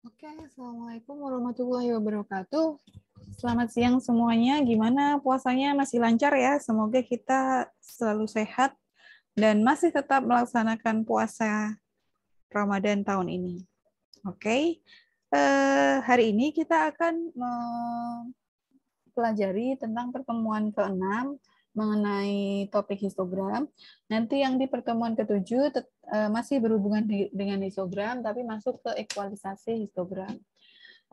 Oke, Assalamualaikum warahmatullahi wabarakatuh. Selamat siang semuanya. Gimana puasanya? Masih lancar ya? Semoga kita selalu sehat dan masih tetap melaksanakan puasa Ramadan tahun ini. Oke, hari ini kita akan mempelajari tentang pertemuan ke-6 mengenai topik histogram. Nanti yang di pertemuan ke-7 masih berhubungan dengan histogram, tapi masuk ke ekualisasi histogram.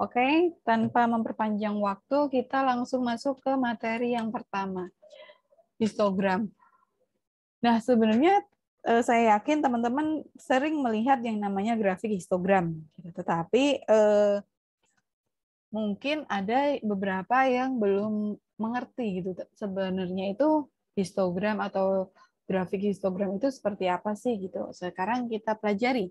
Oke, tanpa memperpanjang waktu, kita langsung masuk ke materi yang pertama, histogram. Nah, sebenarnya saya yakin teman-teman sering melihat yang namanya grafik histogram, tetapi mungkin ada beberapa yang belum mengerti gitu. Sebenarnya itu histogram atau grafik histogram itu seperti apa sih gitu. Sekarang kita pelajari.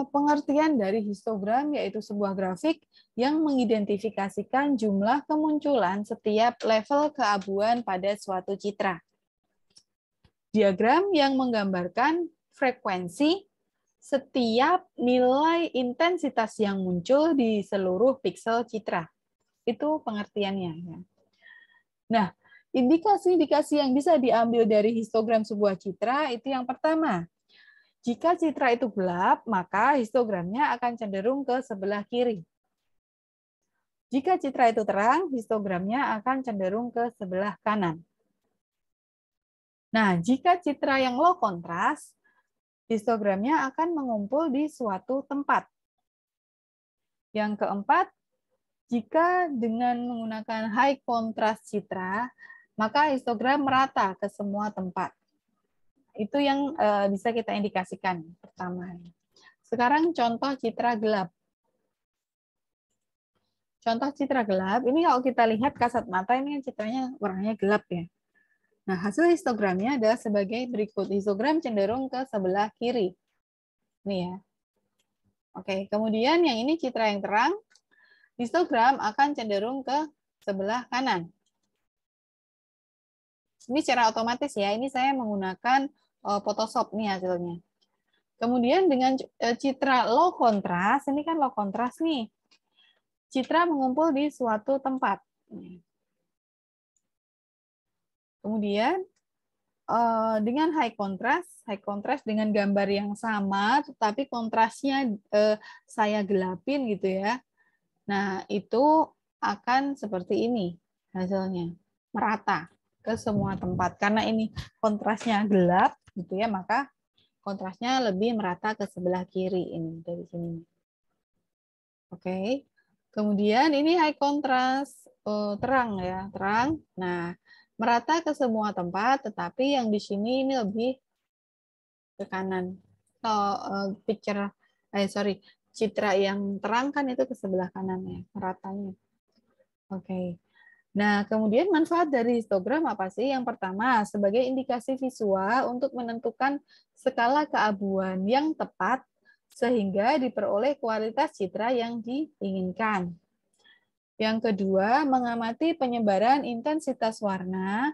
Pengertian dari histogram yaitu sebuah grafik yang mengidentifikasikan jumlah kemunculan setiap level keabuan pada suatu citra. Diagram yang menggambarkan frekuensi setiap nilai intensitas yang muncul di seluruh piksel citra. Itu pengertiannya. Nah, indikasi-indikasi yang bisa diambil dari histogram sebuah citra itu yang pertama. Jika citra itu gelap, maka histogramnya akan cenderung ke sebelah kiri. Jika citra itu terang, histogramnya akan cenderung ke sebelah kanan. Nah, jika citra yang low kontras, histogramnya akan mengumpul di suatu tempat. Yang keempat, jika dengan menggunakan high contrast citra, maka histogram merata ke semua tempat. Itu yang bisa kita indikasikan pertama. Sekarang contoh citra gelap. Contoh citra gelap, ini kalau kita lihat kasat mata, ini citranya warnanya gelap ya. Nah, hasil histogramnya adalah sebagai berikut. Histogram cenderung ke sebelah kiri. Ini ya. Oke, kemudian yang ini citra yang terang, histogram akan cenderung ke sebelah kanan. Ini secara otomatis ya, ini saya menggunakan Photoshop nih hasilnya. Kemudian dengan citra low contrast, ini kan low contrast nih. Citra mengumpul di suatu tempat. Kemudian dengan high contrast dengan gambar yang sama, tetapi kontrasnya saya gelapin gitu ya. Nah, itu akan seperti ini hasilnya, merata ke semua tempat. Karena ini kontrasnya gelap gitu ya, maka kontrasnya lebih merata ke sebelah kiri ini dari sini. Oke. Kemudian ini high contrast terang ya, terang. Nah, merata ke semua tempat, tetapi yang di sini ini lebih ke kanan. Citra yang terang kan itu ke sebelah kanan ya, meratanya. Oke. Nah, kemudian manfaat dari histogram apa sih? Yang pertama, sebagai indikasi visual untuk menentukan skala keabuan yang tepat sehingga diperoleh kualitas citra yang diinginkan. Yang kedua, mengamati penyebaran intensitas warna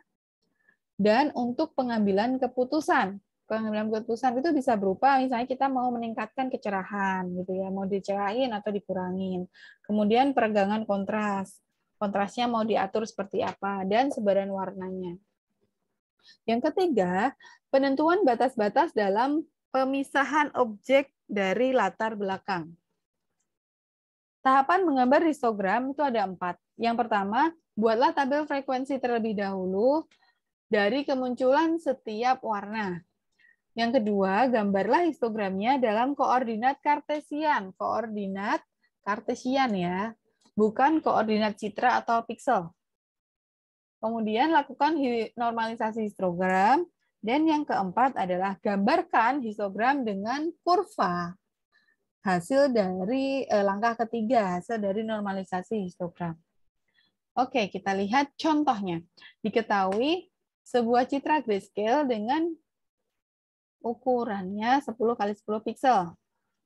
dan untuk pengambilan keputusan. Pengambilan keputusan itu bisa berupa misalnya kita mau meningkatkan kecerahan gitu ya, mau dicerahin atau dikurangin. Kemudian peregangan kontras. Kontrasnya mau diatur seperti apa dan sebaran warnanya. Yang ketiga, penentuan batas-batas dalam pemisahan objek dari latar belakang. Tahapan menggambar histogram itu ada 4. Yang pertama, buatlah tabel frekuensi terlebih dahulu dari kemunculan setiap warna. Yang kedua, gambarlah histogramnya dalam koordinat kartesian. Koordinat kartesian ya, bukan koordinat citra atau piksel. Kemudian lakukan normalisasi histogram. Dan yang keempat adalah gambarkan histogram dengan kurva. Hasil dari langkah ketiga, hasil dari normalisasi histogram. Oke, kita lihat contohnya. Diketahui sebuah citra grayscale dengan ukurannya 10 kali 10 piksel.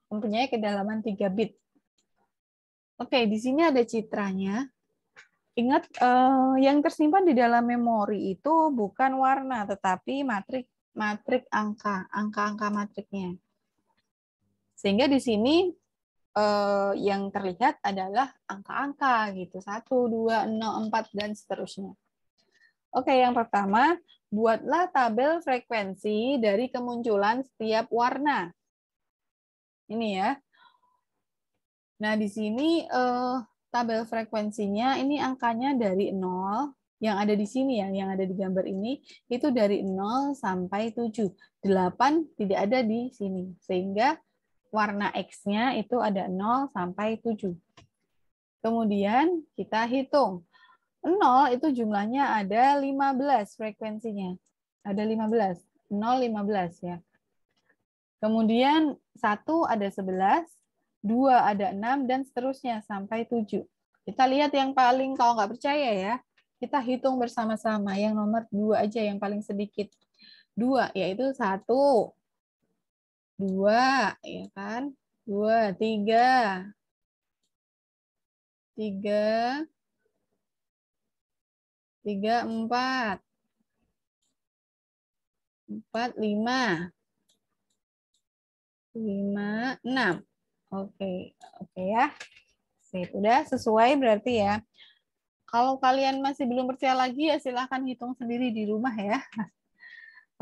Mempunyai kedalaman 3 bit. Oke, di sini ada citranya. Ingat, yang tersimpan di dalam memori itu bukan warna, tetapi matrik angka-angka matriknya. Sehingga di sini yang terlihat adalah angka-angka gitu, 1, 2, 0, 4, dan seterusnya. Oke, yang pertama, buatlah tabel frekuensi dari kemunculan setiap warna. Ini ya. Nah, di sini tabel frekuensinya ini angkanya dari 0, yang ada di sini ya, yang ada di gambar ini, itu dari 0 sampai 7. 8 tidak ada di sini, sehingga warna X-nya itu ada 0 sampai 7. Kemudian kita hitung. 0 itu jumlahnya ada 15 frekuensinya. Ada 15. 0, 15 ya. Kemudian 1 ada 11, 2 ada 6, dan seterusnya sampai 7. Kita lihat yang paling, kalau nggak percaya ya, kita hitung bersama-sama. Yang nomor 2 aja yang paling sedikit. 2, yaitu 1, 2, ya kan? 2, 3, 3, 4, 5, 6. Oke, ya. Sip, udah sesuai berarti ya. Kalau kalian masih belum percaya lagi ya silahkan hitung sendiri di rumah ya.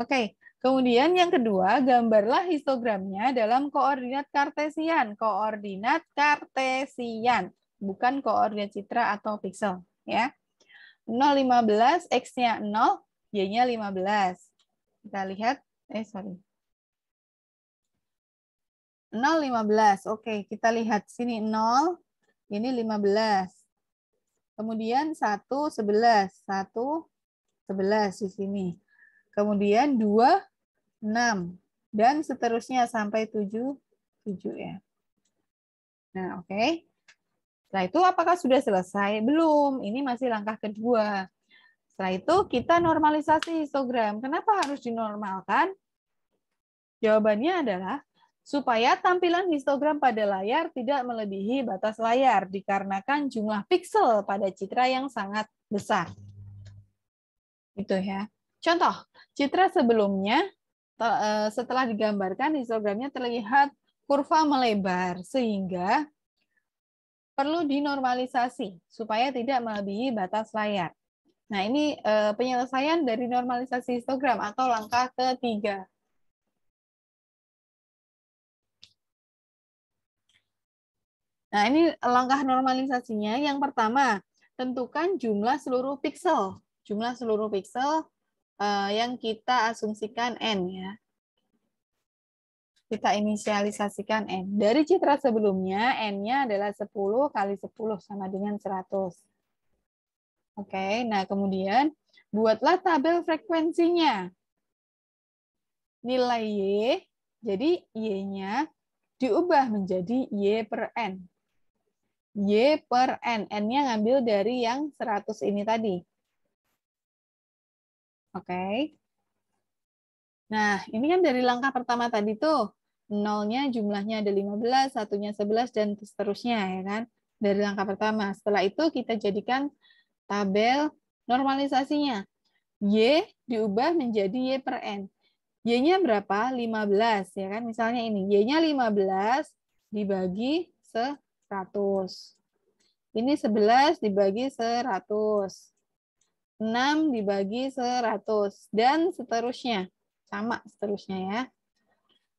Oke, kemudian yang kedua, gambarlah histogramnya dalam koordinat kartesian. Koordinat kartesian, bukan koordinat citra atau piksel ya. 0, 15, X-nya 0, Y-nya 15. Kita lihat, 0, 15. Oke, kita lihat sini 0, ini 15. Kemudian 1, 11. 1, 11 di sini. Kemudian 2, 6. Dan seterusnya sampai 7, 7 ya. Nah, oke. Setelah itu apakah sudah selesai? Belum. Ini masih langkah kedua. Setelah itu kita normalisasi histogram. Kenapa harus dinormalkan? Jawabannya adalah supaya tampilan histogram pada layar tidak melebihi batas layar dikarenakan jumlah piksel pada citra yang sangat besar. Itu ya. Contoh, citra sebelumnya setelah digambarkan histogramnya terlihat kurva melebar sehingga perlu dinormalisasi supaya tidak melebihi batas layar. Nah, ini penyelesaian dari normalisasi histogram atau langkah ketiga. Nah, ini langkah normalisasinya. Yang pertama, tentukan jumlah seluruh piksel. Jumlah seluruh piksel yang kita asumsikan N ya. Kita inisialisasikan N. Dari citra sebelumnya, N-nya adalah 10 kali 10 sama dengan 100. Oke, nah kemudian buatlah tabel frekuensinya. Nilai Y, jadi Y-nya diubah menjadi Y per N. Y per N. N-nya ngambil dari yang 100 ini tadi. Oke. Nah, ini kan dari langkah pertama tadi tuh. 0-nya jumlahnya ada 15, 1-nya 11, dan seterusnya ya kan. Dari langkah pertama. Setelah itu kita jadikan tabel normalisasinya. Y diubah menjadi Y per N. Y-nya berapa? 15 ya kan. Misalnya ini, Y-nya 15 dibagi 100. Ini 11 dibagi 100. 6 dibagi 100 dan seterusnya. Sama seterusnya ya.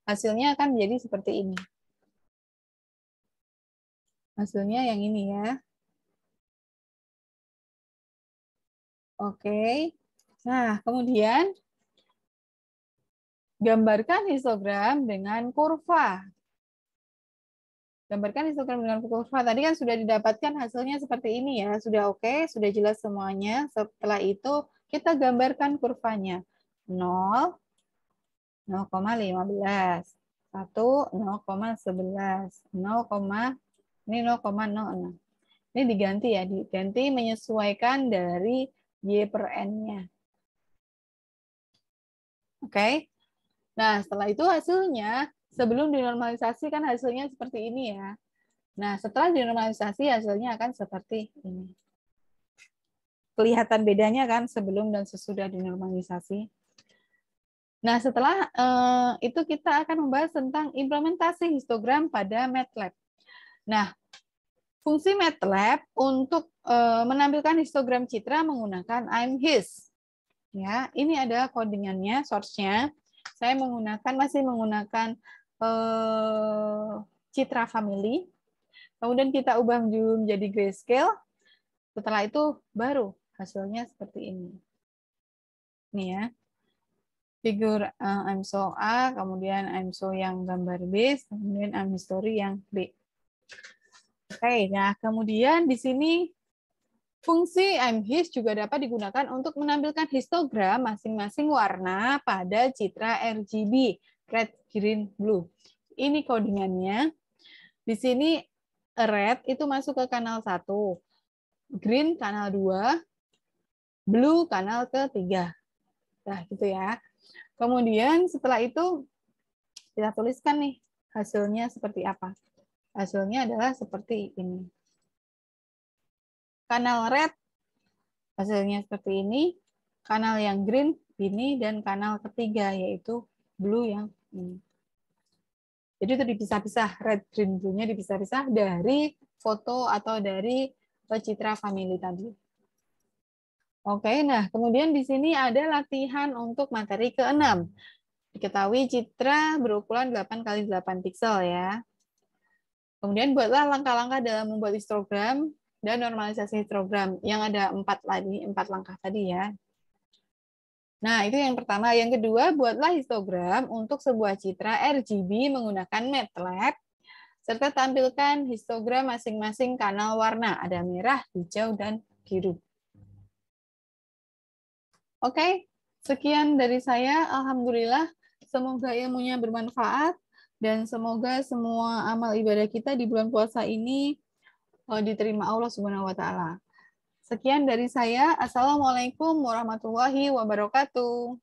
Hasilnya akan menjadi seperti ini. Hasilnya yang ini ya. Oke. Nah, kemudian gambarkan histogram dengan kurva. Gambarkan histogram dengan kurva. Tadi kan sudah didapatkan hasilnya seperti ini ya. Sudah oke, sudah jelas semuanya. Setelah itu kita gambarkan kurvanya. 0, 0,15. 1, 0,11. 0, ini 0,06. Ini diganti ya, diganti menyesuaikan dari Y per N-nya. Oke. Nah, setelah itu hasilnya, sebelum dinormalisasi kan hasilnya seperti ini ya. Nah, setelah dinormalisasi hasilnya akan seperti ini. Kelihatan bedanya kan sebelum dan sesudah dinormalisasi. Nah, setelah itu kita akan membahas tentang implementasi histogram pada MATLAB. Nah, fungsi MATLAB untuk menampilkan histogram citra menggunakan IMHIS. Ya, ini ada codingannya, source-nya. Saya masih menggunakan Citra Family. Kemudian kita ubah menjadi grayscale. Setelah itu baru hasilnya seperti ini. Nih ya. Figur I'm so A, kemudian I'm so yang gambar B, kemudian I'm history yang B. Oke, nah kemudian di sini fungsi IMHIS juga dapat digunakan untuk menampilkan histogram masing-masing warna pada citra RGB, red, green, blue. Ini codingannya. Di sini red itu masuk ke kanal 1, green kanal 2, blue kanal ke-3. Nah, gitu ya. Kemudian setelah itu kita tuliskan nih hasilnya seperti apa. Hasilnya adalah seperti ini. Kanal red hasilnya seperti ini, kanal yang green ini, dan kanal ketiga yaitu blue yang ini. Jadi itu dipisah-pisah, red, green, blue-nya dipisah-pisah dari foto atau dari Citra Family tadi. Oke, nah kemudian di sini ada latihan untuk materi ke-6. Diketahui citra berukuran 8x8 piksel ya. Kemudian buatlah langkah-langkah dalam membuat histogram dan normalisasi histogram yang ada 4 langkah tadi ya. Nah, itu yang pertama. Yang kedua, buatlah histogram untuk sebuah citra RGB menggunakan MATLAB, serta tampilkan histogram masing-masing kanal warna. Ada merah, hijau, dan biru. Oke, sekian dari saya. Alhamdulillah, semoga ilmunya bermanfaat, dan semoga semua amal ibadah kita di bulan puasa ini diterima Allah Subhanahu wa Ta'ala. Sekian dari saya. Assalamualaikum warahmatullahi wabarakatuh.